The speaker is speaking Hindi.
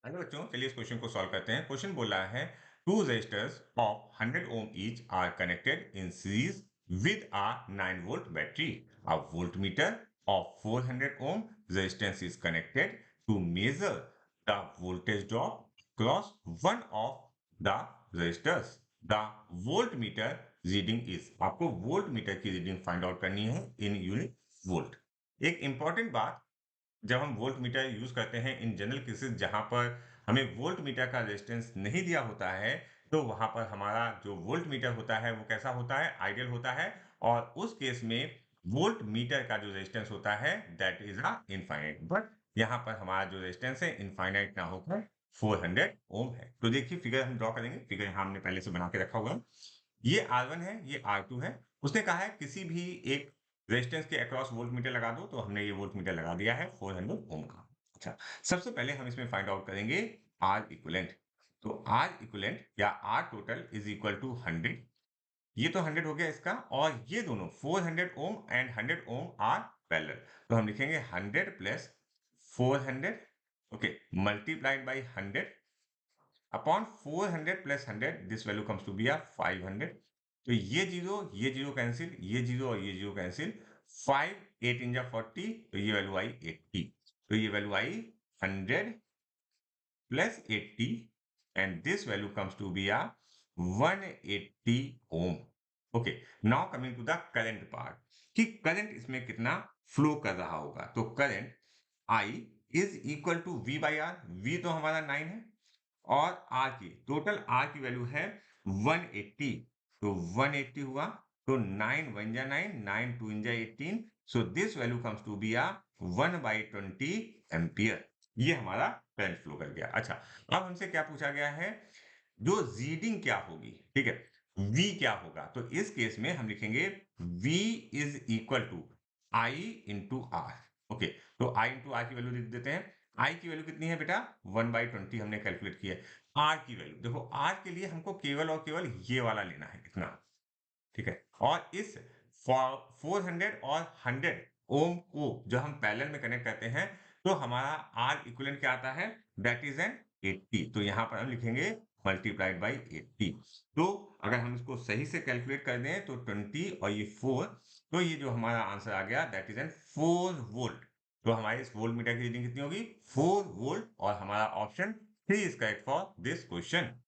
अगर बच्चों चलिए इस क्वेश्चन को सॉल्व करते हैं। क्वेश्चन बोल रहा है two resistors of 100 ohm each are connected in series with a 9 volt battery. A voltmeter of 400 ohm resistance is connected to measure the voltage drop cross one of the resistors. The voltmeter reading is, आपको वोल्टमीटर की रीडिंग फाइंड आउट करनी है इन यूनिट वोल्ट। एक इंपॉर्टेंट बात, जब हम वोल्ट मीटर यूज करते हैं इन जनरल केसेस जहां पर हमें वोल्ट मीटर का रेजिस्टेंस नहीं दिया होता है, तो वहां पर हमारा जो वोल्ट मीटर होता है वो कैसा होता है, आइडियल होता है। और उस केस में वोल्ट मीटर का जो रेजिस्टेंस होता है that is a infinite. But यहाँ पर हमारा जो रेजिस्टेंस है इनफाइनाइट ना होकर 400 ओम है। तो देखिए फिगर हम ड्रॉ करेंगे। फिगर यहाँ हमने पहले से बना के रखा हुआ है। ये R1 है, ये R2 है। उसने कहा है किसी भी एक रेजिस्टेंस के अक्रॉस वोल्टमीटर लगा दो, तो हमने ये वोल्टमीटर लगा दिया है 400 ओम का। अच्छा, सबसे पहले हम इसमें फाइंड आउट करेंगे आर इक्विवेलेंट। तो आर इक्विवेलेंट या R total is equal to 100। ये तो 100 हो गया इसका, और ये दोनों 400 ohm and 100 ohm are parallel. तो हम लिखेंगे 100 plus 400, okay, multiplied by 100 upon 400 plus 100, this value comes to be आ 500। तो ये जीरो कैंसिल, ये जीरो और ये जीरो कैंसिल, 5 8 इन जा 40, तो ये वैल्यू आई 80। तो ये वैल्यू आई 100 plus 80 and this value comes to be uh 180 ohm. Okay, now coming to the current part कि करंट इसमें कितना फ्लो कर रहा होगा। तो current I is equal to V by R. V तो हमारा 9 है, और आर की टोटल आर की वैल्यू है 180। तो 180 हुआ, तो 9 1 जा 9, 9 2 इन जा 18, so this value comes to be uh 1/20 ampere. ये हमारा करंट फ्लो कर गया। अच्छा, अब हमसे क्या पूछा गया है, जो रीडिंग क्या होगी, ठीक है, V क्या होगा। तो इस केस में हम लिखेंगे V is equal to I into R. Okay, तो I इंटू आर की वैल्यू लिख देते हैं। I की वैल्यू कितनी है बेटा, 1/20 हमने कैलकुलेट किया है। R की वैल्यू देखो, R के लिए हमको केवल और केवल ये वाला लेना है, इतना, ठीक है। और इस 400 और 100 ओम को जब हम पैरेलल में कनेक्ट करते हैं, तो हमारा आर इक्विवेलेंट क्या आता है, दैट इज एन 80। तो यहाँ पर हम लिखेंगे मल्टीप्लाइड बाई 80। तो अगर हम इसको सही से कैलकुलेट कर दें तो 20 और ये 4, तो ये जो हमारा आंसर आ गया दैट इज एन 4 वोल्ट। तो हमारे इस वोल्ट मीटर की रीडिंग कितनी होगी, 4 वोल्ट, और हमारा option 3 is correct for this question.